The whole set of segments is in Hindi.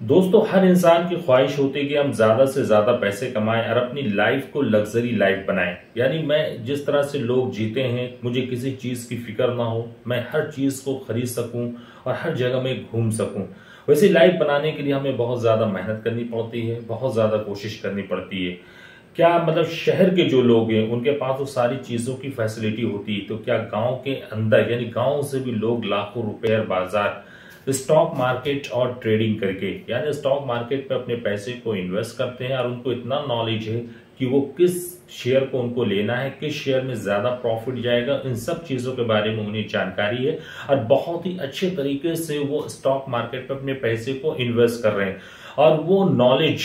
दोस्तों, हर इंसान की ख्वाहिश होती है कि हम ज्यादा से ज्यादा पैसे कमाएं और अपनी लाइफ को लग्जरी लाइफ बनाएं। यानी मैं जिस तरह से लोग जीते हैं, मुझे किसी चीज की फिक्र ना हो, मैं हर चीज को खरीद सकूं और हर जगह में घूम सकूं। वैसी लाइफ बनाने के लिए हमें बहुत ज्यादा मेहनत करनी पड़ती है, बहुत ज्यादा कोशिश करनी पड़ती है। क्या मतलब शहर के जो लोग हैं उनके पास तो सारी चीजों की फैसिलिटी होती है, तो क्या गांव के अंदर यानी गांव से भी लोग लाखों रुपए बाजार स्टॉक मार्केट और ट्रेडिंग करके यानी स्टॉक मार्केट पे अपने पैसे को इन्वेस्ट करते हैं और उनको इतना नॉलेज है कि वो किस शेयर को उनको लेना है, किस शेयर में ज्यादा प्रॉफिट जाएगा, इन सब चीजों के बारे में उन्हें जानकारी है और बहुत ही अच्छे तरीके से वो स्टॉक मार्केट पे अपने पैसे को इन्वेस्ट कर रहे हैं। और वो नॉलेज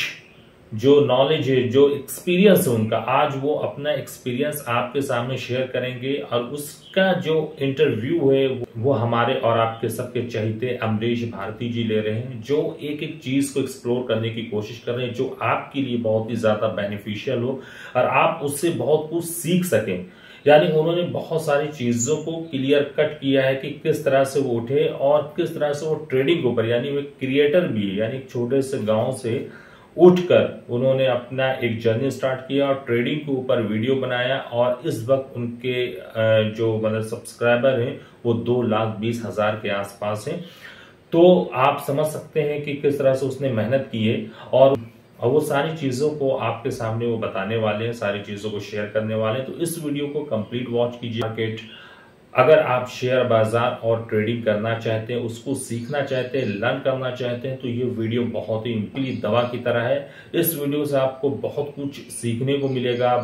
है, जो एक्सपीरियंस है उनका, आज वो अपना एक्सपीरियंस आपके सामने शेयर करेंगे और उसका जो इंटरव्यू है वो हमारे और आपके सबके चहेते अमरीश भारती जी ले रहे हैं, जो एक एक चीज को एक्सप्लोर करने की कोशिश कर रहे हैं जो आपके लिए बहुत ही ज्यादा बेनिफिशियल हो और आप उससे बहुत कुछ सीख सकें। यानी उन्होंने बहुत सारी चीजों को क्लियर कट किया है कि किस तरह से वो उठे और किस तरह से वो ट्रेडिंग के ऊपर, यानी वो क्रिएटर भी है, यानी छोटे से गांव से उठकर उन्होंने अपना एक जर्नी स्टार्ट किया और ट्रेडिंग के ऊपर वीडियो बनाया और इस वक्त उनके जो मतलब सब्सक्राइबर हैं वो 2,20,000 के आसपास हैं। तो आप समझ सकते हैं कि किस तरह से उसने मेहनत की है और वो सारी चीजों को आपके सामने वो बताने वाले हैं, सारी चीजों को शेयर करने वाले हैं। तो इस वीडियो को कंप्लीट वॉच कीजिए। मार्केट, अगर आप शेयर बाजार और ट्रेडिंग करना चाहते हैं, उसको सीखना चाहते हैं, लर्न करना चाहते हैं, तो ये वीडियो बहुत ही इनके दवा की तरह है। इस वीडियो से आपको बहुत कुछ सीखने को मिलेगा,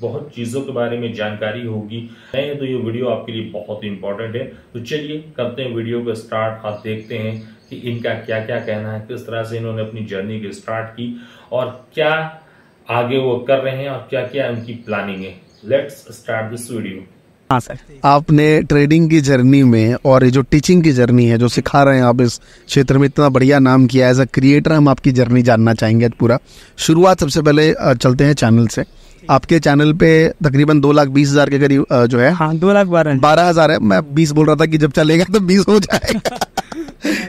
बहुत चीजों के बारे में जानकारी होगी, नहीं तो ये वीडियो आपके लिए बहुत ही इंपॉर्टेंट है। तो चलिए करते हैं वीडियो को स्टार्ट और देखते हैं कि इनका क्या क्या कहना है, किस तरह से इन्होंने अपनी जर्नी की स्टार्ट की और क्या आगे वो कर रहे हैं और क्या क्या उनकी प्लानिंग है। Let's start this video. हाँ सर, आपने ट्रेडिंग की जर्नी में और ये जो टीचिंग की जर्नी है जो सिखा रहे हैं आप इस क्षेत्र में, इतना बढ़िया नाम किया एज अ क्रिएटर, हम आपकी जर्नी जानना चाहेंगे पूरा। शुरुआत सबसे पहले चलते हैं चैनल से। आपके चैनल पे तकरीबन 2,20,000 के करीब जो है, हाँ 2,12,000 है। मैं 20 बोल रहा था कि जब चलेगा तो 20 हो जाएगा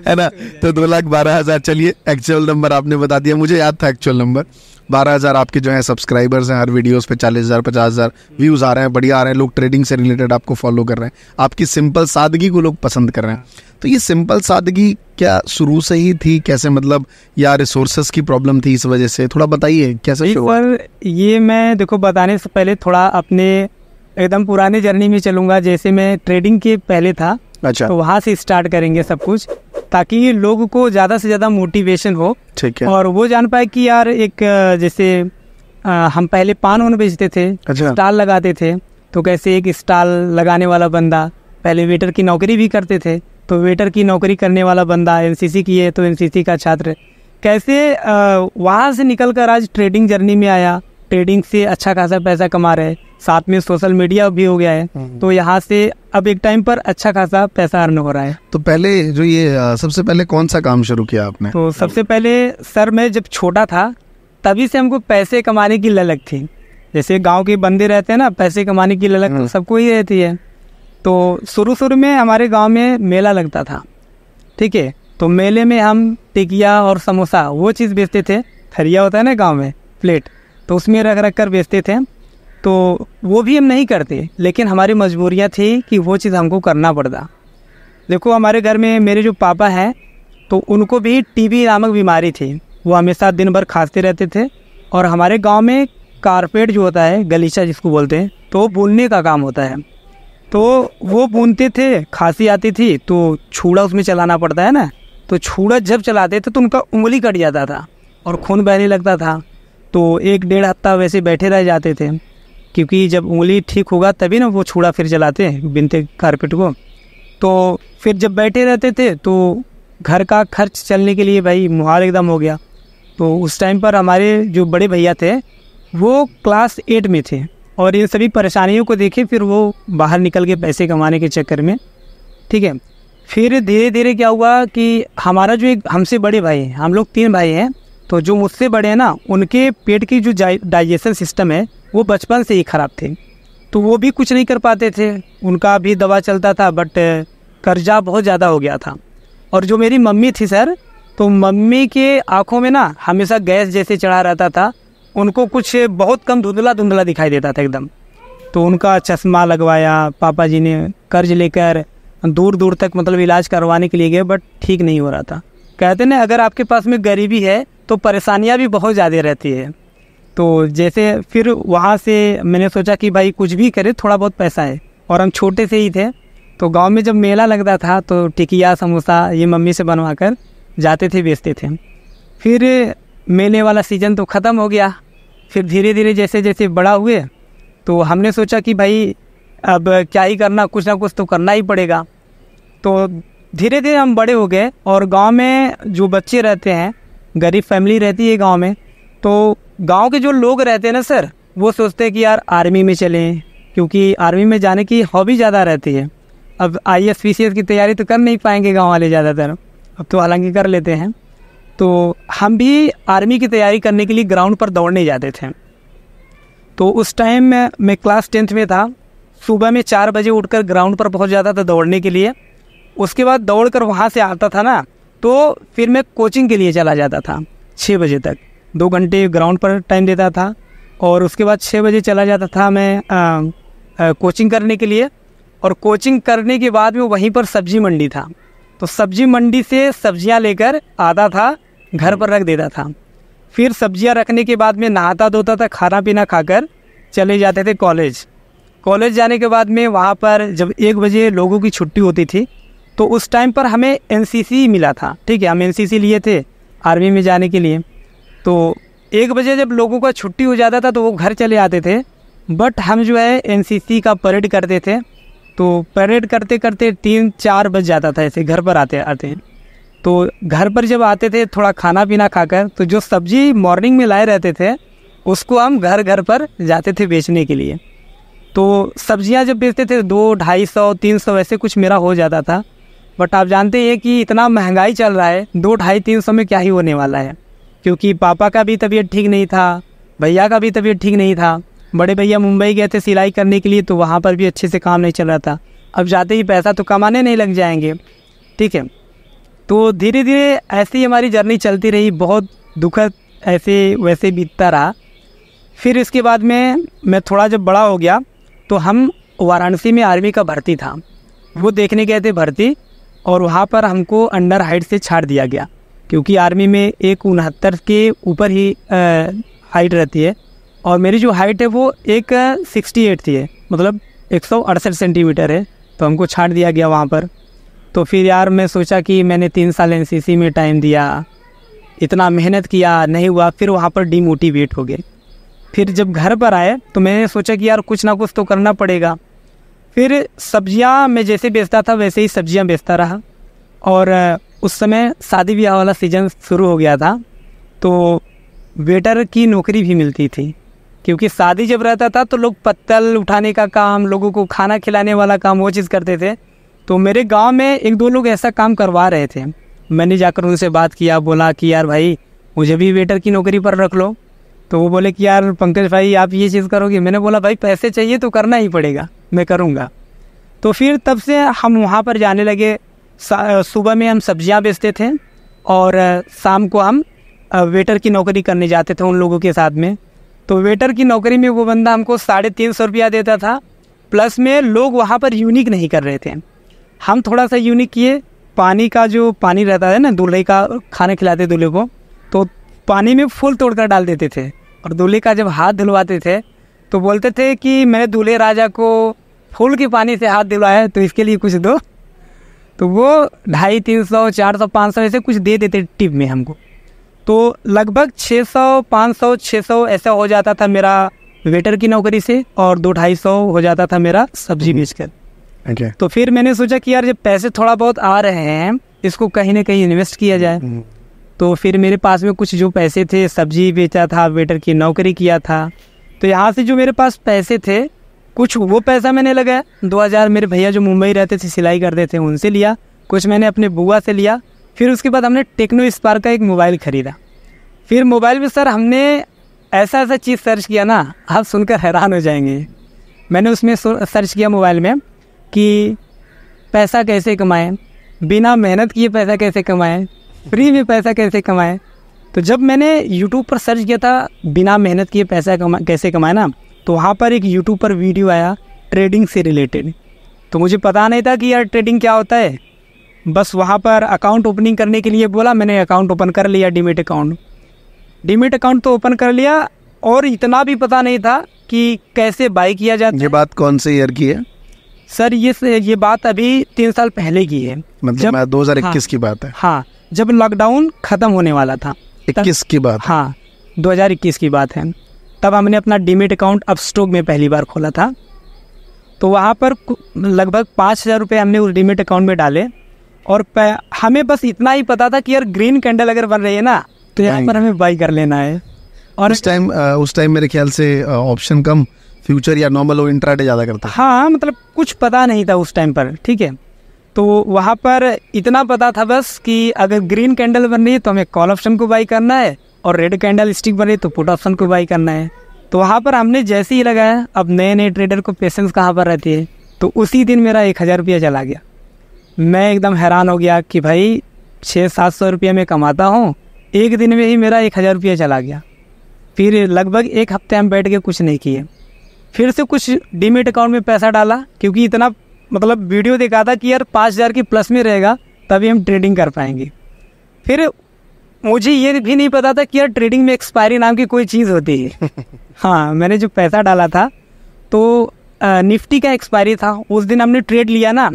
है ना। तो 2,12,000, चलिए एक्चुअल नंबर आपने बता दिया, मुझे याद था एक्चुअल नंबर। 12,000 आपके जो है सब्सक्राइबर्स हैं, हर वीडियोस पे 40,000 50,000 व्यूज आ रहे हैं, बढ़िया आ रहे हैं, लोग ट्रेडिंग से रिलेटेड आपको फॉलो कर रहे हैं, आपकी सिंपल सादगी को लोग पसंद कर रहे हैं। तो ये सिंपल सादगी क्या शुरू से ही थी, कैसे मतलब या रिसोर्सेस की प्रॉब्लम थी इस वजह से, थोड़ा बताइए कैसे? पर ये मैं देखो बताने से पहले थोड़ा अपने एकदम पुराने जर्नी में चलूंगा। जैसे मैं ट्रेडिंग के पहले था, अच्छा, तो वहाँ से स्टार्ट करेंगे सब कुछ, ताकि लोगों को ज़्यादा से ज़्यादा मोटिवेशन हो, ठीक है, और वो जान पाए कि यार एक जैसे हम पहले पान वान बेचते थे, अच्छा, स्टॉल लगाते थे, तो कैसे एक स्टॉल लगाने वाला बंदा, पहले वेटर की नौकरी भी करते थे, तो वेटर की नौकरी करने वाला बंदा एनसीसी की है तो एनसीसी का छात्र, कैसे वहाँ से निकल कर आज ट्रेडिंग जर्नी में आया, ट्रेडिंग से अच्छा खासा पैसा कमा रहे हैं, साथ में सोशल मीडिया भी हो गया है, तो यहाँ से अब एक टाइम पर अच्छा खासा पैसा अर्न हो रहा है। तो पहले जो ये सबसे पहले कौन सा काम शुरू किया आपने? तो सबसे पहले सर मैं जब छोटा था तभी से हमको पैसे कमाने की ललक थी। जैसे गांव के बंदे रहते हैं ना, पैसे कमाने की ललक तो सबको ही रहती है। तो शुरू में हमारे गाँव में मेला लगता था, ठीक है, तो मेले में हम टिकिया और समोसा वो चीज़ बेचते थे। थरिया होता है ना गाँव में, प्लेट, तो उसमें रख कर बेचते थे। तो वो भी हम नहीं करते, लेकिन हमारी मजबूरियाँ थी कि वो चीज़ हमको करना पड़ता। देखो हमारे घर में मेरे जो पापा हैं तो उनको भी टीबी नामक बीमारी थी, वो हमेशा दिन भर खांसते रहते थे। और हमारे गांव में कारपेट जो होता है, गलीचा जिसको बोलते हैं, तो बुनने का काम होता है, तो वो बुनते थे, खांसी आती थी तो छूड़ा उसमें चलाना पड़ता है ना, तो छूड़ा जब चलाते थे तो उनका उंगली कट जाता था और खून बहने लगता था। तो 1-1.5 हफ्ता वैसे बैठे रह जाते थे, क्योंकि जब उंगली ठीक होगा तभी ना वो छूड़ा फिर चलाते हैं बिनते कारपेट को। तो फिर जब बैठे रहते थे तो घर का खर्च चलने के लिए भाई मुहाल एकदम हो गया। तो उस टाइम पर हमारे जो बड़े भैया थे वो क्लास 8 में थे और इन सभी परेशानियों को देखे फिर वो बाहर निकल के पैसे कमाने के चक्कर में, ठीक है, फिर धीरे धीरे क्या हुआ कि हमारा जो एक हमसे बड़े भाई हैं, हम लोग 3 भाई हैं, तो जो मुझसे बड़े हैं ना, उनके पेट की जो डाइजेशन सिस्टम है वो बचपन से ही ख़राब थे, तो वो भी कुछ नहीं कर पाते थे, उनका भी दवा चलता था, बट कर्जा बहुत ज़्यादा हो गया था। और जो मेरी मम्मी थी सर, तो मम्मी के आँखों में ना हमेशा गैस जैसे चढ़ा रहता था, उनको कुछ बहुत कम धुंधला धुंधला दिखाई देता था एकदम। तो उनका चश्मा लगवाया, पापा जी ने कर्ज लेकर दूर दूर तक मतलब इलाज करवाने के लिए गए, बट ठीक नहीं हो रहा था। कहते ना अगर आपके पास में गरीबी है तो परेशानियां भी बहुत ज़्यादा रहती है। तो जैसे फिर वहाँ से मैंने सोचा कि भाई कुछ भी करे, थोड़ा बहुत पैसा है, और हम छोटे से ही थे। तो गांव में जब मेला लगता था तो टिकिया समोसा ये मम्मी से बनवा कर जाते थे, बेचते थे। फिर मेले वाला सीज़न तो ख़त्म हो गया। फिर धीरे धीरे जैसे जैसे बड़ा हुए तो हमने सोचा कि भाई अब क्या ही करना, कुछ ना कुछ तो करना ही पड़ेगा। तो धीरे धीरे हम बड़े हो गए, और गांव में जो बच्चे रहते हैं, गरीब फैमिली रहती है गांव में, तो गांव के जो लोग रहते हैं ना सर, वो सोचते हैं कि यार आर्मी में चलें, क्योंकि आर्मी में जाने की हॉबी ज़्यादा रहती है। अब IAS PCS की तैयारी तो कर नहीं पाएंगे गाँव वाले ज़्यादातर, अब तो हालांकि कर लेते हैं। तो हम भी आर्मी की तैयारी करने के लिए ग्राउंड पर दौड़ने जाते थे। तो उस टाइम मैं क्लास 10th में था। सुबह में 4 बजे उठकर ग्राउंड पर पहुंच जाता था दौड़ने के लिए। उसके बाद दौड़कर वहां से आता था ना, तो फिर मैं कोचिंग के लिए चला जाता था 6 बजे तक। 2 घंटे ग्राउंड पर टाइम देता था, और उसके बाद 6 बजे चला जाता था मैं कोचिंग करने के लिए। और कोचिंग करने के बाद में वहीं पर सब्जी मंडी था, तो सब्जी मंडी से सब्जियां लेकर आता था, घर पर रख देता था। फिर सब्जियां रखने के बाद में नहाता धोता था, खाना पीना खाकर चले जाते थे कॉलेज। कॉलेज जाने के बाद में वहाँ पर जब 1 बजे लोगों की छुट्टी होती थी, तो उस टाइम पर हमें NCC मिला था। ठीक है, हम NCC लिए थे आर्मी में जाने के लिए। तो 1 बजे जब लोगों का छुट्टी हो जाता था तो वो घर चले आते थे, बट हम जो है NCC का परेड करते थे। तो परेड करते करते 3-4 बज जाता था ऐसे घर पर आते आते। तो घर पर जब आते थे थोड़ा खाना पीना खाकर, तो जो सब्जी मॉर्निंग में लाए रहते थे उसको हम घर घर पर जाते थे बेचने के लिए। तो सब्जियां जब बेचते थे 200-250-300 ऐसे कुछ मेरा हो जाता था। बट आप जानते हैं कि इतना महंगाई चल रहा है, 200-250-300 में क्या ही होने वाला है, क्योंकि पापा का भी तबीयत ठीक नहीं था, भैया का भी तबीयत ठीक नहीं था। बड़े भैया मुंबई गए थे सिलाई करने के लिए, तो वहाँ पर भी अच्छे से काम नहीं चल रहा था। अब जाते ही पैसा तो कमाने नहीं लग जाएंगे। ठीक है, तो धीरे धीरे ऐसे ही हमारी जर्नी चलती रही, बहुत दुखद ऐसे वैसे बीतता रहा। फिर इसके बाद में मैं थोड़ा जब बड़ा हो गया तो हम वाराणसी में आर्मी का भर्ती था, वो देखने गए थे भर्ती, और वहाँ पर हमको अंडर हाइट से छाड़ दिया गया, क्योंकि आर्मी में 169 के ऊपर ही हाइट रहती है, और मेरी जो हाइट है वो 168 थी है, मतलब 168 सेंटीमीटर है। तो हमको छाड़ दिया गया वहाँ पर। तो फिर यार मैं सोचा कि मैंने 3 साल NCC में टाइम दिया, इतना मेहनत किया, नहीं हुआ। फिर वहाँ पर डिमोटिवेट हो गए। फिर जब घर पर आए तो मैंने सोचा कि यार कुछ ना कुछ तो करना पड़ेगा। फिर सब्जियां मैं जैसे बेचता था वैसे ही सब्जियां बेचता रहा, और उस समय शादी ब्याह वाला सीज़न शुरू हो गया था, तो वेटर की नौकरी भी मिलती थी, क्योंकि शादी जब रहता था तो लोग पत्तल उठाने का काम, लोगों को खाना खिलाने वाला काम, वो चीज़ करते थे। तो मेरे गांव में 1-2 लोग ऐसा काम करवा रहे थे। मैंने जाकर उनसे बात किया, बोला कि यार भाई मुझे भी वेटर की नौकरी पर रख लो। तो वो बोले कि यार पंकज भाई आप ये चीज़ करोगे? मैंने बोला भाई पैसे चाहिए तो करना ही पड़ेगा, मैं करूँगा। तो फिर तब से हम वहाँ पर जाने लगे। सुबह में हम सब्जियाँ बेचते थे, और शाम को हम वेटर की नौकरी करने जाते थे उन लोगों के साथ में। तो वेटर की नौकरी में वो बंदा हमको 350 रुपया देता था, प्लस में लोग वहाँ पर यूनिक नहीं कर रहे थे। हम थोड़ा सा यूनिक किए। पानी का जो पानी रहता है ना, दूल्हे का खाना खिलाते दूल्हे को, तो पानी में फूल तोड़कर डाल देते थे, और दूल्हे का जब हाथ धुलवाते थे तो बोलते थे कि मैंने दूल्हे राजा को फूल के पानी से हाथ धुलवाया, तो इसके लिए कुछ दो। तो वो 250, 300, 400, 500 ऐसे कुछ दे देते टिप में हमको। तो लगभग 600, 500, 600 ऐसा हो जाता था मेरा वेटर की नौकरी से, और 200-250 हो जाता था मेरा सब्जी बेचकर। Okay. तो फिर मैंने सोचा कि यार जब पैसे थोड़ा बहुत आ रहे हैं, इसको कहीं ना कहीं इन्वेस्ट किया जाए। तो फिर मेरे पास में कुछ जो पैसे थे, सब्जी बेचा था, वेटर की नौकरी किया था। तो यहाँ से जो मेरे पास पैसे थे, कुछ वो पैसा मैंने लगाया। 2000 मेरे भैया जो मुंबई रहते थे, सिलाई करते थे, उनसे लिया। कुछ मैंने अपने बुआ से लिया। फिर उसके बाद हमने टेक्नो स्पार्क का एक मोबाइल ख़रीदा। फिर मोबाइल में सर हमने ऐसा ऐसा चीज़ सर्च किया ना, आप सुनकर हैरान हो जाएंगे। मैंने उसमें सर्च किया मोबाइल में कि पैसा कैसे कमाएं, बिना मेहनत किए पैसा कैसे कमाएं, फ्री में पैसा कैसे कमाए। तो जब मैंने यूट्यूब पर सर्च किया था बिना मेहनत किए पैसा कैसे कमाए ना, तो वहाँ पर एक यूट्यूब पर वीडियो आया ट्रेडिंग से रिलेटेड। तो मुझे पता नहीं था कि यार ट्रेडिंग क्या होता है। बस वहाँ पर अकाउंट ओपनिंग करने के लिए बोला, मैंने अकाउंट ओपन कर लिया, डीमेट अकाउंट तो ओपन कर लिया, और इतना भी पता नहीं था कि कैसे बाई किया जाता है। ये बात कौन से ईयर की है सर? ये बात अभी 3 साल पहले की है, मतलब 2021 की बात है। हाँ, जब लॉकडाउन खत्म होने वाला था। 21 की बात? हाँ, 2021 की बात है। तब हमने अपना डीमेट अकाउंट अपस्टॉक में पहली बार खोला था। तो वहाँ पर लगभग 5,000 रुपये हमने उस डीमेट अकाउंट में डाले, और हमें बस इतना ही पता था कि यार ग्रीन कैंडल अगर बन रही है ना, तो यहाँ पर हमें बाई कर लेना है। और उस टाइम मेरे ख्याल से ऑप्शन कम, फ्यूचर या नॉर्मल वो इंट्राडे ज़्यादा करता। हाँ, मतलब कुछ पता नहीं था उस टाइम पर, ठीक है। तो वहाँ पर इतना पता था बस कि अगर ग्रीन कैंडल बन रही है तो हमें कॉल ऑप्शन को बाई करना है, और रेड कैंडल स्टिक बन रही है तो पुट ऑप्शन को बाई करना है। तो वहाँ पर हमने जैसे ही लगाया, अब नए ट्रेडर को पेशेंस कहाँ पर रहती है, तो उसी दिन मेरा 1,000 रुपया चला गया। मैं एकदम हैरान हो गया कि भाई 600-700 रुपया मैं कमाता हूँ, एक दिन में ही मेरा 1,000 रुपया चला गया। फिर लगभग 1 हफ्ते हम बैठ के कुछ नहीं किए, फिर से कुछ डीमेट अकाउंट में पैसा डाला, क्योंकि इतना मतलब वीडियो देखा था कि यार 5,000 की प्लस में रहेगा तभी हम ट्रेडिंग कर पाएंगे। फिर मुझे ये भी नहीं पता था कि यार ट्रेडिंग में एक्सपायरी नाम की कोई चीज़ होती है। हाँ, मैंने जो पैसा डाला था तो निफ्टी का एक्सपायरी था। उस दिन हमने ट्रेड लिया ना,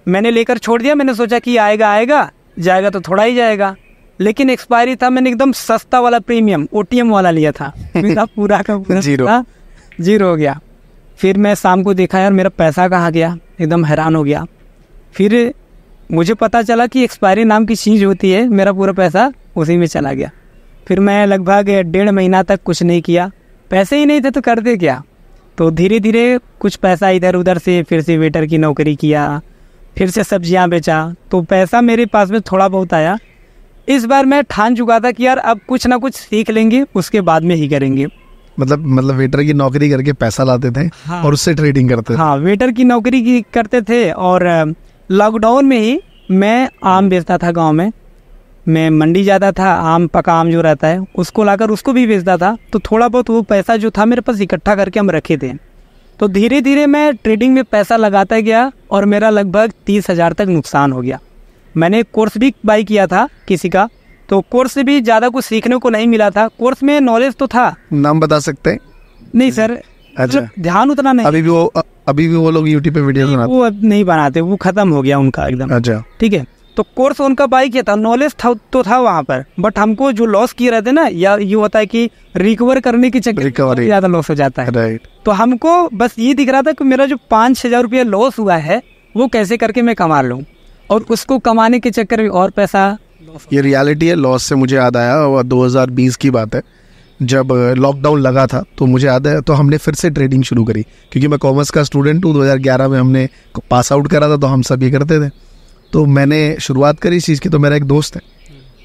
मैंने लेकर छोड़ दिया। मैंने सोचा कि आएगा जाएगा तो थोड़ा ही जाएगा, लेकिन एक्सपायरी था। मैंने एकदम सस्ता वाला प्रीमियम OTM वाला लिया था, मेरा पूरा का पूरा जीरो हो गया। फिर मैं शाम को देखा यार मेरा पैसा कहाँ गया, एकदम हैरान हो गया। फिर मुझे पता चला कि एक्सपायरी नाम की चीज़ होती है, मेरा पूरा पैसा उसी में चला गया। फिर मैं लगभग 1.5 महीना तक कुछ नहीं किया, पैसे ही नहीं थे तो करते क्या। तो धीरे धीरे कुछ पैसा इधर उधर से, फिर से वेटर की नौकरी किया, फिर से सब्जियां बेचा, तो पैसा मेरे पास में थोड़ा बहुत आया। इस बार मैं ठान चुका था कि यार अब कुछ ना कुछ सीख लेंगे, उसके बाद में ही करेंगे। मतलब वेटर की नौकरी करके पैसा लाते थे। हाँ। और उससे ट्रेडिंग करते थे। हाँ, वेटर की नौकरी करते थे, और लॉकडाउन में ही मैं आम बेचता था गांव में। मैं मंडी जाता था, आम, पका आम जो रहता है उसको लाकर उसको भी बेचता था। तो थोड़ा बहुत वो पैसा जो था मेरे पास इकट्ठा करके हम रखे थे। तो धीरे धीरे मैं ट्रेडिंग में पैसा लगाता गया, और मेरा लगभग 30,000 तक नुकसान हो गया। मैंने कोर्स भी बाई किया था किसी का, तो कोर्स से भी ज़्यादा कुछ सीखने को नहीं मिला था। कोर्स में नॉलेज तो था। नाम बता सकते हैं? नहीं सर। अच्छा, ध्यान उतना नहीं। अभी भी वो लोग यूट्यूब पे वीडियो बनाते? वो अब नहीं बनाते, वो खत्म हो गया उनका एकदम। अच्छा, ठीक है। तो कोर्स उनका बाई किया था, नॉलेज तो था वहाँ पर, बट हमको जो लॉस किए रहते ना, या ये होता है कि रिकवर करने की चक्कर में ज़्यादा लॉस हो जाता है। राइट। तो हमको बस ये दिख रहा था कि मेरा जो 5,000 रुपया लॉस हुआ है वो कैसे करके मैं कमा लूँ, और उसको कमाने के चक्कर में और पैसा। ये रियलिटी है। लॉस से मुझे याद आया, 2020 की बात है, जब लॉकडाउन लगा था तो मुझे याद है, तो हमने फिर से ट्रेडिंग शुरू करी, क्योंकि मैं कॉमर्स का स्टूडेंट हूँ। 2011 में हमने पास आउट करा था, तो हम सब ये करते थे। तो मैंने शुरुआत करी इस चीज़ की। तो मेरा एक दोस्त है,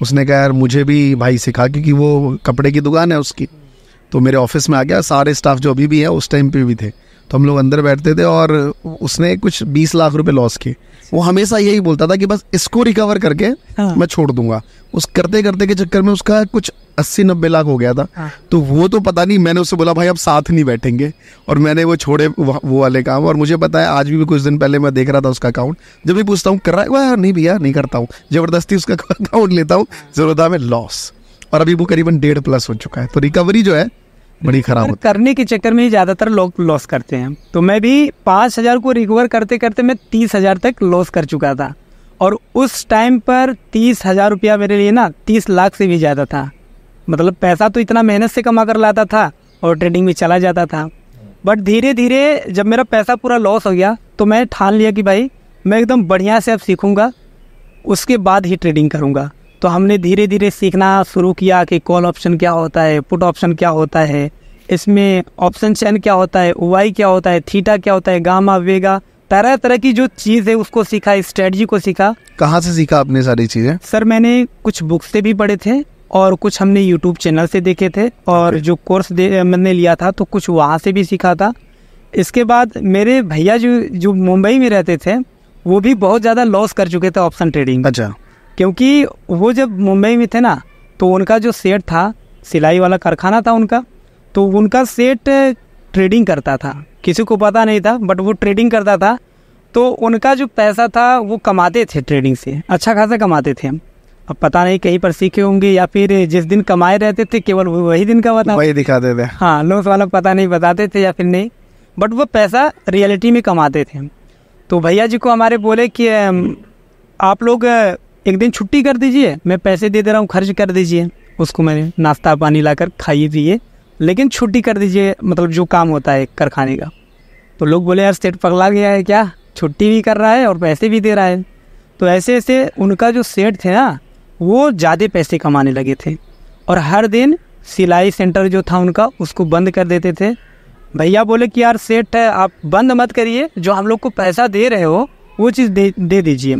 उसने कहा यार मुझे भी भाई सिखा, क्योंकि वो कपड़े की दुकान है उसकी। तो मेरे ऑफिस में आ गया, सारे स्टाफ जो अभी भी है उस टाइम पे भी थे। तो हम लोग अंदर बैठते थे, और उसने कुछ 20 लाख रुपए लॉस किए। वो हमेशा यही बोलता था कि बस इसको रिकवर करके मैं छोड़ दूंगा। उस करते करते के चक्कर में उसका कुछ 80-90 लाख हो गया था। तो वो तो पता नहीं, मैंने उससे बोला भाई अब साथ नहीं बैठेंगे, और मैंने वो छोड़े वो वाले काम। और मुझे पता है आज भी कुछ दिन पहले मैं देख रहा था उसका अकाउंट, जब भी पूछता हूँ कर रहा है, वह नहीं भैया नहीं करता हूँ, जबरदस्ती उसका अकाउंट लेता हूँ, जरूरत में लॉस। और अभी वो करीबन 1.5+ हो चुका है। तो रिकवरी जो है बड़ी खराब होती है। करने के चक्कर में ही ज्यादातर लोग लॉस करते हैं। तो मैं भी 5,000 को रिकवर करते करते मैं 30,000 तक लॉस कर चुका था। और उस टाइम पर 30,000 रुपया मेरे लिए ना 30 लाख से भी ज़्यादा था। मतलब पैसा तो इतना मेहनत से कमा कर लाता था और ट्रेडिंग में चला जाता था। बट धीरे धीरे जब मेरा पैसा पूरा लॉस हो गया तो मैं ठान लिया कि भाई मैं एकदम बढ़िया से अब सीखूंगा, उसके बाद ही ट्रेडिंग करूंगा। तो हमने धीरे धीरे सीखना शुरू किया कि कॉल ऑप्शन क्या होता है, पुट ऑप्शन क्या होता है, इसमें ऑप्शन चेन क्या होता है, वाई क्या होता है, थीटा क्या होता है, गामा, वेगा, तरह तरह की जो चीज़ है उसको सीखा, स्ट्रेटजी को सीखा। कहाँ से सीखा आपने सारी चीज़ें? सर मैंने कुछ बुक्स से भी पढ़े थे और कुछ हमने यूट्यूब चैनल से देखे थे, और जो कोर्स मैंने लिया था तो कुछ वहाँ से भी सीखा था। इसके बाद मेरे भैया जो मुंबई में रहते थे वो भी बहुत ज़्यादा लॉस कर चुके थे ऑप्शन ट्रेडिंग। अच्छा। क्योंकि वो जब मुंबई में थे ना, तो उनका जो सेठ था, सिलाई वाला कारखाना था उनका, तो उनका सेठ ट्रेडिंग करता था, किसी को पता नहीं था बट वो ट्रेडिंग करता था। तो उनका जो पैसा था वो कमाते थे ट्रेडिंग से, अच्छा खासा कमाते थे। अब पता नहीं कहीं पर सीखे होंगे या फिर जिस दिन कमाए रहते थे केवल वही दिन का बता, वही दिखाते थे। हाँ, लॉस वाला पता नहीं बताते थे या फिर नहीं, बट वो पैसा रियलिटी में कमाते थे। तो भैया जी को हमारे बोले कि आप लोग एक दिन छुट्टी कर दीजिए, मैं पैसे दे रहा हूँ, खर्च कर दीजिए। उसको मैंने नाश्ता पानी लाकर खाइए पिए, लेकिन छुट्टी कर दीजिए, मतलब जो काम होता है कारखाने का। तो लोग बोले यार सेठ पगला गया है क्या, छुट्टी भी कर रहा है और पैसे भी दे रहा है। तो ऐसे ऐसे उनका जो सेठ थे ना, वो ज़्यादा पैसे कमाने लगे थे और हर दिन सिलाई सेंटर जो था उनका उसको बंद कर देते थे। भैया बोले कि यार सेठ आप बंद मत करिए, जो हम लोग को पैसा दे रहे हो वो चीज़ दे दीजिए।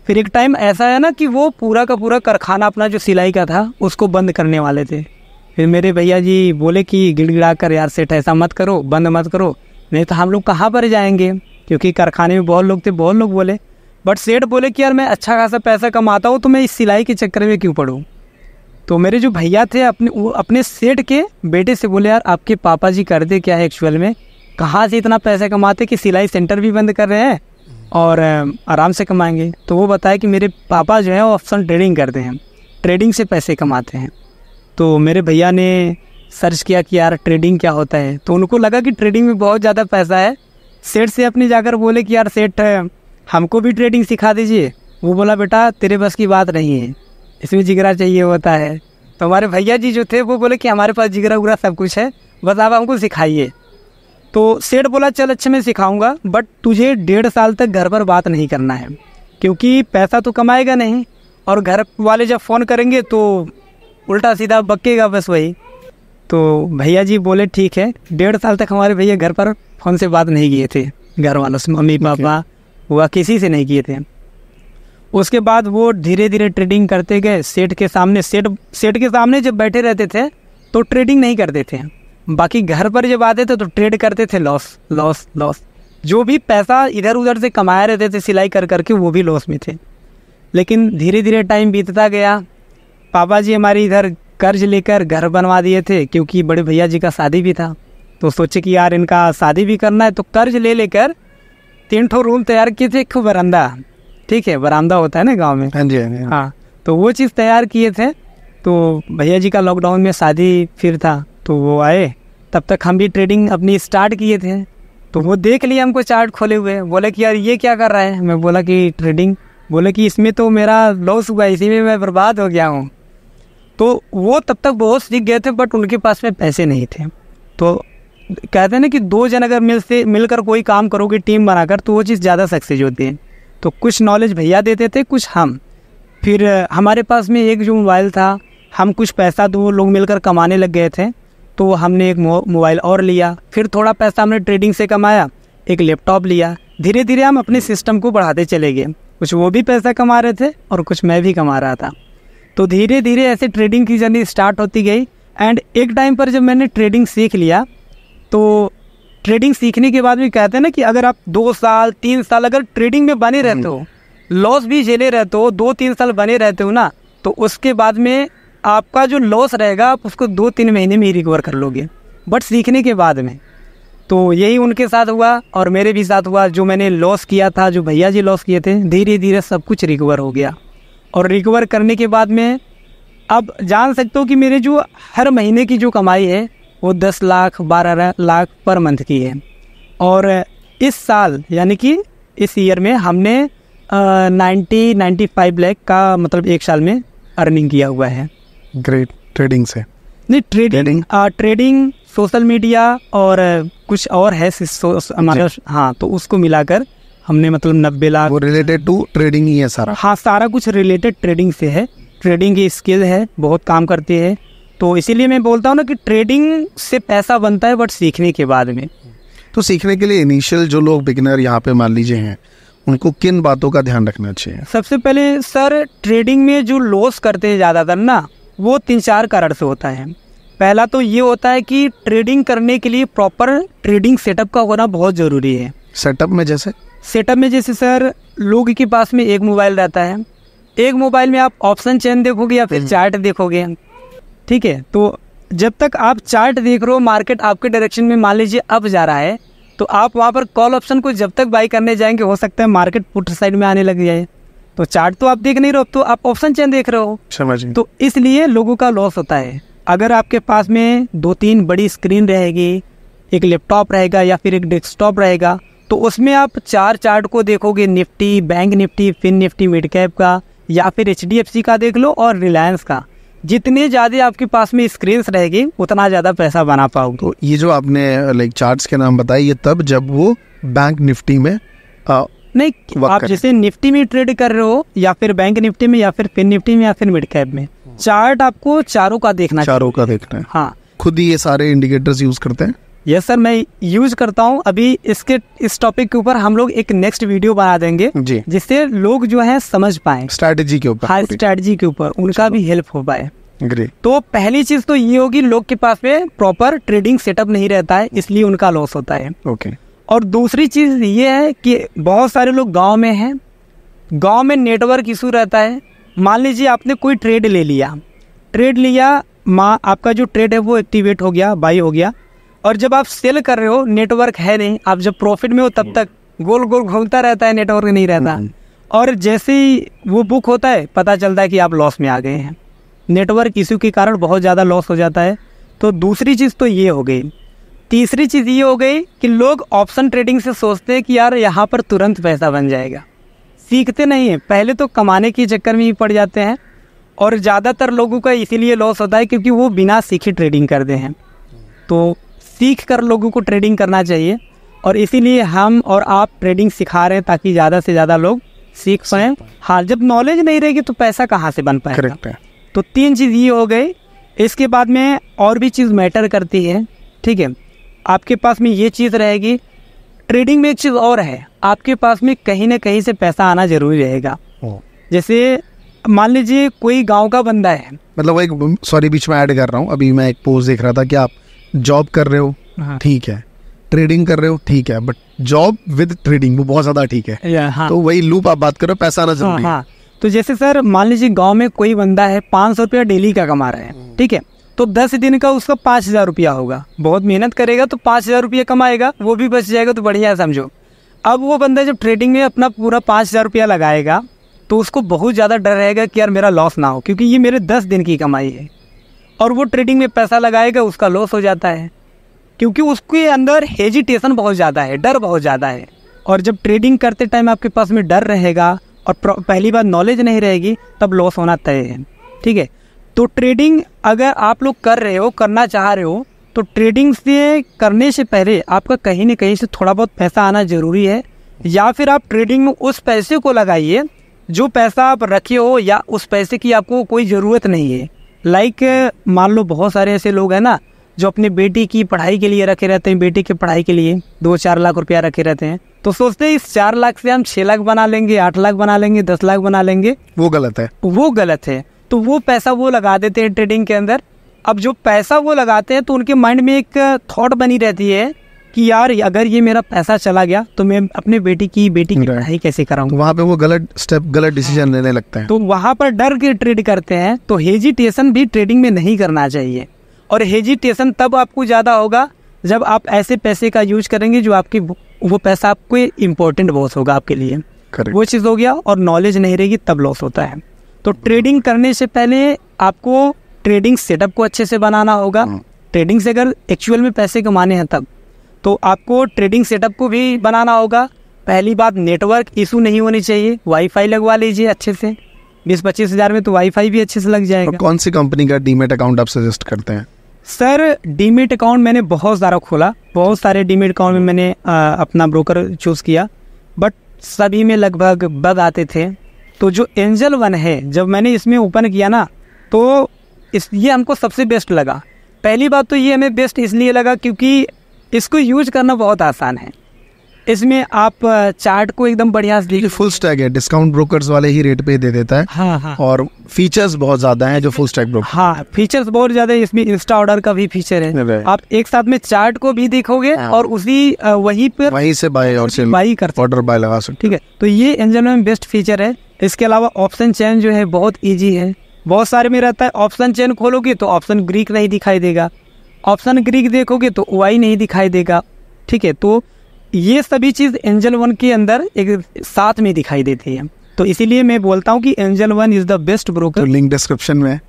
फिर एक टाइम ऐसा है ना कि वो पूरा का पूरा कारखाना अपना जो सिलाई का था उसको बंद करने वाले थे। फिर मेरे भैया जी बोले कि गिड़गिड़ा कर यार सेठ ऐसा मत करो, बंद मत करो, नहीं तो हम लोग कहाँ पर जाएंगे, क्योंकि कारखाने में बहुत लोग थे। बहुत लोग बोले, बट सेठ बोले कि यार मैं अच्छा खासा पैसा कमाता हूँ तो मैं इस सिलाई के चक्कर में क्यों पड़ूँ। तो मेरे जो भैया थे अपने सेठ के बेटे से बोले यार आपके पापा जी करते क्या है एक्चुअल में, कहाँ से इतना पैसा कमाते कि सिलाई सेंटर भी बंद कर रहे हैं और आराम से कमाएंगे। तो वो बताया कि मेरे पापा जो है वो ऑप्शन ट्रेडिंग करते हैं, ट्रेडिंग से पैसे कमाते हैं। तो मेरे भैया ने सर्च किया कि यार ट्रेडिंग क्या होता है, तो उनको लगा कि ट्रेडिंग में बहुत ज़्यादा पैसा है। सेठ से अपने जाकर बोले कि यार सेठ हमको भी ट्रेडिंग सिखा दीजिए। वो बोला बेटा तेरे बस की बात नहीं है, इसमें जिगरा चाहिए होता है। तो हमारे भैया जी जो थे वो बोले कि हमारे पास जिगरा उगरा सब कुछ है, बस आप हमको सिखाइए। तो सेठ बोला चल अच्छा मैं सिखाऊंगा, बट तुझे 1.5 साल तक घर पर बात नहीं करना है, क्योंकि पैसा तो कमाएगा नहीं और घर वाले जब फ़ोन करेंगे तो उल्टा सीधा बकेगा बस वही। तो भैया जी बोले ठीक है। 1.5 साल तक हमारे भैया घर पर फ़ोन से बात नहीं किए थे, घर वालों से, मम्मी पापा हुआ किसी से नहीं किए थे। उसके बाद वो धीरे धीरे ट्रेडिंग करते गए। सेठ के सामने जब बैठे रहते थे तो ट्रेडिंग नहीं करते थे, बाकी घर पर जब आते थे तो ट्रेड करते थे, लॉस लॉस लॉस। जो भी पैसा इधर उधर से कमाए रहते थे सिलाई कर करके वो भी लॉस में थे। लेकिन धीरे धीरे टाइम बीतता गया। पापा जी हमारे इधर कर्ज लेकर घर बनवा दिए थे, क्योंकि बड़े भैया जी का शादी भी था। तो सोचे कि यार इनका शादी भी करना है, तो कर्ज ले लेकर 3 ठो रूम तैयार किए थे, एक बरामदा, ठीक है, बरामदा होता है ना गांव में। हाँ जी हाँ, तो वो चीज़ तैयार किए थे। तो भैया जी का लॉकडाउन में शादी फिर था, तो वो आए, तब तक हम भी ट्रेडिंग अपनी स्टार्ट किए थे। तो वो देख लिए हमको चार्ट खोले हुए, बोले कि यार ये क्या कर रहा है। मैं बोला कि ट्रेडिंग। बोले कि इसमें तो मेरा लॉस हुआ, इसी में मैं बर्बाद हो गया हूँ। तो वो तब तक बहुत सीख गए थे, बट उनके पास में पैसे नहीं थे। तो कहते हैं ना कि 2 जन अगर मिलकर कोई काम करोगे टीम बनाकर तो वो चीज़ ज़्यादा सक्सेस होती है। तो कुछ नॉलेज भैया देते थे, कुछ हम। फिर हमारे पास में एक जो मोबाइल था, हम कुछ पैसा 2 लोग मिलकर कमाने लग गए थे, तो हमने एक मोबाइल और लिया। फिर थोड़ा पैसा हमने ट्रेडिंग से कमाया, एक लैपटॉप लिया। धीरे धीरे हम अपने सिस्टम को बढ़ाते चले गए। कुछ वो भी पैसा कमा रहे थे और कुछ मैं भी कमा रहा था। तो धीरे धीरे ऐसे ट्रेडिंग की जर्नी स्टार्ट होती गई। एंड एक टाइम पर जब मैंने ट्रेडिंग सीख लिया, तो ट्रेडिंग सीखने के बाद भी कहते हैं ना कि अगर आप 2 साल 3 साल अगर ट्रेडिंग में बने रहते हो, लॉस भी झेले रहते हो, 2-3 साल बने रहते हो ना, तो उसके बाद में आपका जो लॉस रहेगा आप उसको 2-3 महीने में ही रिकवर कर लोगे, बट सीखने के बाद में। तो यही उनके साथ हुआ और मेरे भी साथ हुआ। जो मैंने लॉस किया था, जो भैया जी लॉस किए थे, धीरे धीरे सब कुछ रिकवर हो गया। और रिकवर करने के बाद में अब जान सकते हो कि मेरे जो हर महीने की जो कमाई है वो 10 लाख 12 लाख पर मंथ की है। और इस साल यानी कि इस ईयर में हमने 90-95 लाख का मतलब एक साल में अर्निंग किया हुआ है। ग्रेट। ट्रेडिंग से नहीं, ट्रेडिंग सोशल मीडिया और कुछ और है हमारे, हाँ, तो उसको मिलाकर हमने मतलब 90 लाख। वो रिलेटेड टू ट्रेडिंग ही है सारा? हाँ, सारा कुछ रिलेटेड ट्रेडिंग से है। ट्रेडिंग की स्किल है, बहुत काम करती है। तो इसीलिए मैं बोलता हूँ ना कि ट्रेडिंग से पैसा बनता है, बट सीखने के बाद में। तो सीखने के लिए इनिशियल जो लोग बिगिनर यहाँ पे मान लीजिए हैं, उनको किन बातों का ध्यान रखना चाहिए? सबसे पहले सर, ट्रेडिंग में जो लॉस करते हैं ज़्यादातर ना, वो 3-4 कारण से होता है। पहला तो ये होता है कि ट्रेडिंग करने के लिए प्रॉपर ट्रेडिंग सेटअप का होना बहुत ज़रूरी है। सेटअप में जैसे सर, लोगों के पास में एक मोबाइल रहता है, एक मोबाइल में आप ऑप्शन चेन देखोगे या फिर चार्ट देखोगे, ठीक है। तो जब तक आप चार्ट देख रहे हो, मार्केट आपके डायरेक्शन में मान लीजिए अप जा रहा है, तो आप वहाँ पर कॉल ऑप्शन को जब तक बाई करने जाएंगे, हो सकता है मार्केट पुट साइड में आने लग जाए। तो चार्ट तो आप देख नहीं रहे हो, तो आप ऑप्शन चेन देख रहे हो, समझिए। तो इसलिए लोगों का लॉस होता है। अगर आपके पास में 2-3 बड़ी स्क्रीन रहेगी, एक लैपटॉप रहेगा या फिर एक डेस्कटॉप रहेगा, तो उसमें आप 4 चार्ट को देखोगे, Nifty, bank Nifty, fin Nifty, mid cap का, या फिर HDFC का देख लो और रिलायंस का। जितने ज़्यादा आपके पास में स्क्रीन्स रहेगी उतना ज़्यादा पैसा बना पाओगे। तो ये जो आपने लाइक चार्ट्स के नाम बताए, ये तब जब वो बैंक निफ्टी में नहीं, आप जैसे निफ्टी में ट्रेड कर रहे हो या फिर बैंक निफ्टी में या फिर फिन निफ्टी में या फिर मिड कैप में, चार्ट आपको चारों का देखना है। हाँ, खुद ही ये सारे इंडिकेटर्स यूज करते हैं? यस सर, मैं यूज करता हूँ। अभी इस टॉपिक के ऊपर हम लोग एक नेक्स्ट वीडियो बना देंगे जी, जिससे लोग जो है समझ पाए स्ट्रैटेजी के ऊपर। हाँ, स्ट्रैटेजी के ऊपर उनका भी हेल्प हो पाए। ग्रेट। तो पहली चीज तो ये होगी, लोग के पास में प्रॉपर ट्रेडिंग सेटअप नहीं रहता है, इसलिए उनका लॉस होता है। ओके। और दूसरी चीज ये है कि बहुत सारे लोग गांव में हैं, गांव में नेटवर्क इशू रहता है। मान लीजिए आपने कोई ट्रेड लिया, आपका जो ट्रेड है वो एक्टिवेट हो गया, बाई हो गया, और जब आप सेल कर रहे हो नेटवर्क है नहीं, आप जब प्रॉफिट में हो तब तक गोल गोल घूमता रहता है, नेटवर्क नहीं रहता, और जैसे ही वो बुक होता है पता चलता है कि आप लॉस में आ गए हैं। नेटवर्क इशू के कारण बहुत ज़्यादा लॉस हो जाता है। तो दूसरी चीज़ तो ये हो गई। तीसरी चीज़ ये हो गई कि लोग ऑप्शन ट्रेडिंग से सोचते हैं कि यार यहाँ पर तुरंत पैसा बन जाएगा, सीखते नहीं है, पहले तो कमाने के चक्कर में ही पड़ जाते हैं, और ज़्यादातर लोगों का इसीलिए लॉस होता है क्योंकि वो बिना सीखे ट्रेडिंग करते हैं। तो सीख कर लोगों को ट्रेडिंग करना चाहिए, और इसीलिए हम और आप ट्रेडिंग सिखा रहे हैं ताकि ज़्यादा से ज़्यादा लोग सीख पाएँ। हाँ, जब नॉलेज नहीं रहेगी तो पैसा कहाँ से बन पाएगा। करेक्ट है। तो 3 चीज़ ये हो गई। इसके बाद में और भी चीज़ मैटर करती है, ठीक है। आपके पास में ये चीज़ रहेगी। ट्रेडिंग में एक चीज़ और है, आपके पास में कहीं ना कहीं से पैसा आना जरूरी रहेगा। जैसे मान लीजिए कोई गांव का बंदा है, मतलब एक, सॉरी बीच में ऐड कर रहा हूँ, अभी मैं एक पोस्ट देख रहा था कि आप जॉब कर रहे हो, ठीक है, ट्रेडिंग कर रहे हो, ठीक है, बट जॉब विद ट्रेडिंग वो बहुत ज्यादा ठीक है। हाँ। तो वही लूप आप बात करो, पैसा आना जरूरी है। तो जैसे सर मान लीजिए गांव में कोई बंदा है 500 रुपया डेली का कमा रहा है, ठीक है, तो 10 दिन का उसका 5,000 रुपया होगा। बहुत मेहनत करेगा तो 5,000 रुपया कमाएगा, वो भी बच जाएगा, तो बढ़िया है समझो। अब वो बंदा जब ट्रेडिंग में अपना पूरा 5,000 रुपया लगाएगा तो उसको बहुत ज़्यादा डर रहेगा कि यार मेरा लॉस ना हो, क्योंकि ये मेरे 10 दिन की कमाई है, और वो ट्रेडिंग में पैसा लगाएगा, उसका लॉस हो जाता है, क्योंकि उसके अंदर हेजिटेशन बहुत ज़्यादा है, डर बहुत ज़्यादा है। और जब ट्रेडिंग करते टाइम आपके पास में डर रहेगा और पहली बार नॉलेज नहीं रहेगी, तब लॉस होना तय है, ठीक है। तो ट्रेडिंग अगर आप लोग कर रहे हो, करना चाह रहे हो, तो ट्रेडिंग से करने से पहले आपका कहीं न कहीं से थोड़ा बहुत पैसा आना ज़रूरी है, या फिर आप ट्रेडिंग में उस पैसे को लगाइए जो पैसा आप रखे हो, या उस पैसे की आपको कोई ज़रूरत नहीं है। लाइक मान लो बहुत सारे ऐसे लोग हैं ना जो अपने बेटी की पढ़ाई के लिए रखे रहते हैं, बेटी की पढ़ाई के लिए 2-4 लाख रुपया रखे रहते हैं, तो सोचते हैं इस 4 लाख से हम 6 लाख बना लेंगे, 8 लाख बना लेंगे, 10 लाख बना लेंगे। वो गलत है, वो गलत है। तो वो पैसा वो लगा देते हैं ट्रेडिंग के अंदर। अब जो पैसा वो लगाते हैं तो उनके माइंड में एक थॉट बनी रहती है कि यार अगर ये मेरा पैसा चला गया तो मैं अपने बेटी की पढ़ाई कैसे कराऊंगा। वहाँ पे वो गलत स्टेप, गलत डिसीजन लेने लगते हैं, तो वहाँ पर डर के ट्रेड करते हैं। तो हेजिटेशन भी ट्रेडिंग में नहीं करना चाहिए, और हेजिटेशन तब आपको ज़्यादा होगा जब आप ऐसे पैसे का यूज करेंगे जो आपकी वो पैसा आपको इम्पोर्टेंट बहुत होगा आपके लिए। वो चीज़ हो गया। और नॉलेज नहीं रहेगी तब लॉस होता है। तो ट्रेडिंग करने से पहले आपको ट्रेडिंग सेटअप को अच्छे से बनाना होगा। ट्रेडिंग से अगर एक्चुअल में पैसे कमाने हैं तब तो आपको ट्रेडिंग सेटअप को भी बनाना होगा। पहली बात, नेटवर्क इशू नहीं होनी चाहिए। वाईफाई लगवा लीजिए अच्छे से, 20-25 हज़ार में तो वाईफाई भी अच्छे से लग जाएगा। कौन सी कंपनी का डीमेट अकाउंट आप सजेस्ट करते हैं? सर डीमेट अकाउंट मैंने बहुत सारा खोला, बहुत सारे डीमेट अकाउंट में मैंने अपना ब्रोकर चूज़ किया, बट सभी में लगभग बग आते थे। तो जो एंजल वन है, जब मैंने इसमें ओपन किया ना, तो ये हमको सबसे बेस्ट लगा। पहली बात तो ये हमें बेस्ट इसलिए लगा क्योंकि इसको यूज करना बहुत आसान है। इसमें आप चार्ट को एकदम बढ़िया से फुल स्टैक है, डिस्काउंट ब्रोकर्स वाले ही रेट पे दे देता है। हाँ। और फीचर्स बहुत ज्यादा हैं जो फुल स्टैक ब्रोकर। हाँ, फीचर्स बहुत ज्यादा है। इसमें इंस्टा ऑर्डर का भी फीचर है। आप एक साथ में चार्ट को भी देखोगे और उसी वहीं से बाय और सेल, बाई कर ऑर्डर बाय लगा सकते। ठीक है, तो ये एंजल में बेस्ट फीचर है। इसके अलावा ऑप्शन चेन जो है बहुत ईजी है। बहुत सारे में रहता है ऑप्शन चेन खोलोगे तो ऑप्शन ग्रीक नहीं दिखाई देगा, ऑप्शन ग्रीक देखोगे तो वाई नहीं दिखाई देगा। ठीक है, तो ये सभी चीज़ एंजल वन के अंदर एक साथ में दिखाई देती है। तो इसीलिए मैं बोलता हूँ कि angel one is the best broker. तो लिंक डिस्क्रिप्शन में है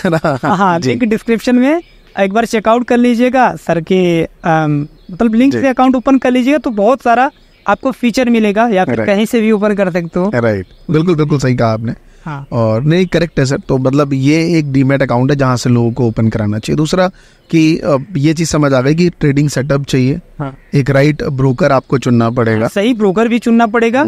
ना? हाँ, लिंक डिस्क्रिप्शन में एक बार चेकआउट कर लीजिएगा सर के मतलब लिंक से अकाउंट ओपन कर लीजिएगा तो बहुत सारा आपको फीचर मिलेगा, या फिर कहीं से भी ओपन कर सकते हो। राइट, बिल्कुल बिल्कुल सही कहा आपने। हाँ। और नहीं, करेक्ट है सर। तो मतलब ये एक डीमैट अकाउंट है जहाँ से लोगों को ओपन कराना चाहिए। दूसरा कि ये चीज समझ आ गई कि ट्रेडिंग सेटअप चाहिए। हाँ। एक राइट ब्रोकर आपको चुनना पड़ेगा। सही ब्रोकर भी चुनना पड़ेगा।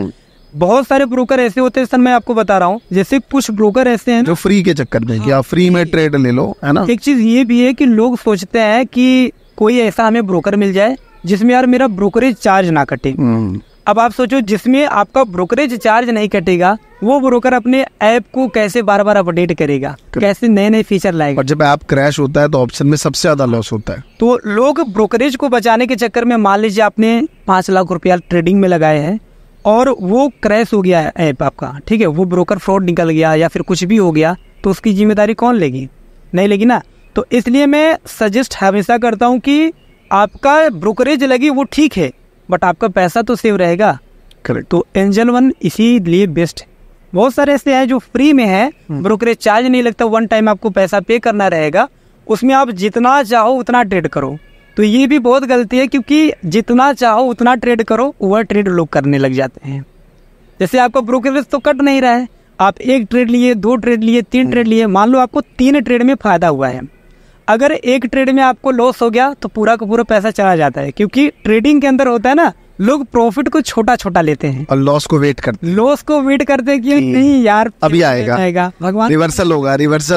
बहुत सारे ब्रोकर ऐसे होते हैं सर, मैं आपको बता रहा हूँ, जैसे कुछ ब्रोकर ऐसे हैं जो फ्री के चक्कर में कि आप फ्री में ट्रेड ले लो, है ना। एक चीज ये भी है कि लोग सोचते हैं कि कोई ऐसा हमें ब्रोकर मिल जाए जिसमें यार मेरा ब्रोकरेज चार्ज ना कटे। अब आप सोचो, जिसमें आपका ब्रोकरेज चार्ज नहीं कटेगा वो ब्रोकर अपने ऐप को कैसे बार बार अपडेट करेगा, कैसे नए नए फीचर लाएगा। और जब ऐप क्रैश होता है तो ऑप्शन में सबसे ज्यादा लॉस होता है। तो लोग ब्रोकरेज को बचाने के चक्कर में, मान लीजिए आपने 5 लाख रुपया ट्रेडिंग में लगाए हैं और वो क्रैश हो गया है ऐप आपका, ठीक है, वो ब्रोकर फ्रॉड निकल गया या फिर कुछ भी हो गया, तो उसकी जिम्मेदारी कौन लेगी? नहीं लेगी ना। तो इसलिए मैं सजेस्ट हमेशा करता हूँ कि आपका ब्रोकरेज लगी वो ठीक है, बट आपका पैसा तो सेव रहेगा। करेक्ट। तो एंजल वन इसीलिए बेस्ट है। बहुत सारे ऐसे हैं जो फ्री में है, ब्रोकरेज चार्ज नहीं लगता, वन टाइम आपको पैसा पे करना रहेगा, उसमें आप जितना चाहो उतना ट्रेड करो। तो ये भी बहुत गलती है, क्योंकि जितना चाहो उतना ट्रेड करो, ओवर ट्रेड लोग करने लग जाते हैं। जैसे आपका ब्रोकरेज तो कट नहीं रहा है, आप 1 ट्रेड लिए, 2 ट्रेड लिए, 3 ट्रेड लिए, मान लो आपको 3 ट्रेड में फायदा हुआ है, अगर 1 ट्रेड में आपको लॉस हो गया तो पूरा का पूरा पैसा चला जाता है। क्योंकि ट्रेडिंग के अंदर होता है ना, लोग प्रॉफिट को छोटा छोटा लेते हैं और लॉस को वेट करते हैं कि नहीं यार अभी आएगा भगवान, रिवर्सल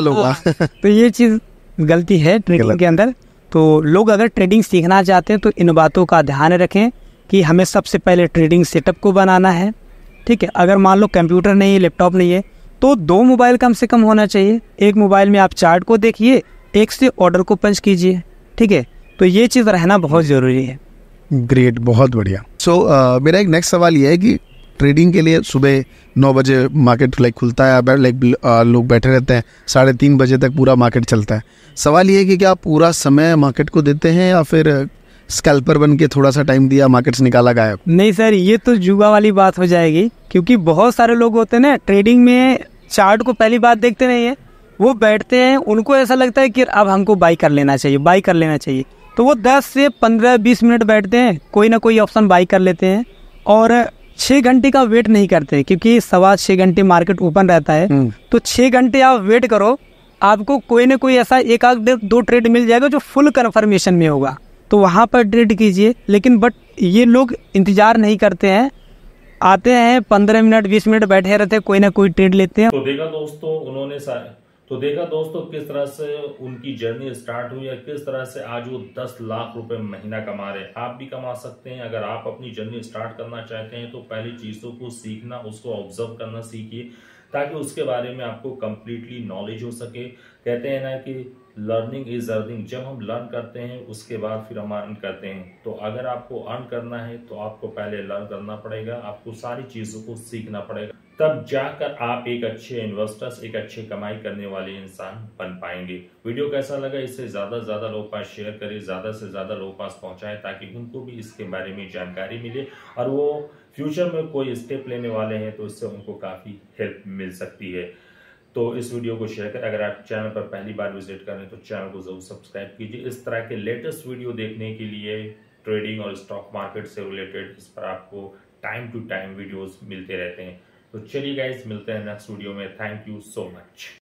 होगा। तो ये चीज गलती है ट्रेडिंग के अंदर। तो लोग अगर ट्रेडिंग सीखना चाहते हैं तो इन बातों का ध्यान रखें कि हमें सबसे पहले ट्रेडिंग सेटअप को बनाना है। ठीक है, अगर मान लो कंप्यूटर नहीं है, लैपटॉप नहीं है, तो 2 मोबाइल कम से कम होना चाहिए। एक मोबाइल में आप चार्ट को देखिए, एक से ऑर्डर को पंच कीजिए। ठीक है, तो ये चीज़ रहना बहुत ज़रूरी है। ग्रेट, बहुत बढ़िया। सो मेरा एक नेक्स्ट सवाल ये है कि ट्रेडिंग के लिए सुबह 9 बजे मार्केट खुलता है, लोग बैठे रहते हैं, 3:30 बजे तक पूरा मार्केट चलता है। सवाल ये है कि क्या आप पूरा समय मार्केट को देते हैं या फिर स्कैल्पर बन के थोड़ा सा टाइम दिया, मार्केट से निकाला गायब? नहीं सर, ये तो जुआ वाली बात हो जाएगी, क्योंकि बहुत सारे लोग होते हैं ना ट्रेडिंग में, चार्ट को पहली बात देखते नहीं है, वो बैठते हैं, उनको ऐसा लगता है कि अब हमको बाई कर लेना चाहिए, तो वो 10 से 15-20 मिनट बैठते हैं, कोई ना कोई ऑप्शन बाई कर लेते हैं और 6 घंटे का वेट नहीं करते, क्योंकि 6.25 घंटे मार्केट ओपन रहता है। तो 6 घंटे आप वेट करो, आपको कोई ना कोई ऐसा 1-2 ट्रेड मिल जाएगा जो फुल कन्फर्मेशन में होगा, तो वहाँ पर ट्रेड कीजिए। लेकिन बट ये लोग इंतजार नहीं करते हैं, आते हैं 15 मिनट 20 मिनट बैठे रहते हैं, कोई ना कोई ट्रेड लेते हैं। तो देखा दोस्तों किस तरह से उनकी जर्नी स्टार्ट हुई है, किस तरह से आज वो 10 लाख रुपए महीना कमा रहे हैं। आप भी कमा सकते हैं। अगर आप अपनी जर्नी स्टार्ट करना चाहते हैं तो पहली चीजों को सीखना, उसको ऑब्जर्व करना सीखिए, ताकि उसके बारे में आपको कंप्लीटली नॉलेज हो सके। कहते हैं ना कि लर्निंग इज अर्निंग। जब हम लर्न करते हैं उसके बाद फिर हम अर्न करते हैं। तो अगर आपको अर्न करना है तो आपको पहले लर्न करना पड़ेगा, आपको सारी चीजों को सीखना पड़ेगा, तब जाकर आप एक अच्छे इन्वेस्टर्स, एक अच्छे कमाई करने वाले इंसान बन पाएंगे। वीडियो कैसा लगा, इसे ज्यादा से ज्यादा लोगों के पास शेयर करें, ज्यादा से ज्यादा लोगों के पास पहुंचाएं, ताकि उनको भी इसके बारे में जानकारी मिले और वो फ्यूचर में कोई स्टेप लेने वाले हैं तो इससे उनको काफी हेल्प मिल सकती है। तो इस वीडियो को शेयर करें। अगर आप चैनल पर पहली बार विजिट करें तो चैनल को जरूर सब्सक्राइब कीजिए। इस तरह के लेटेस्ट वीडियो देखने के लिए ट्रेडिंग और स्टॉक मार्केट से रिलेटेड, इस पर आपको टाइम टू टाइम वीडियोस मिलते रहते हैं। तो चलिए गाइस, मिलते हैं नेक्स्ट वीडियो में। Thank you so much.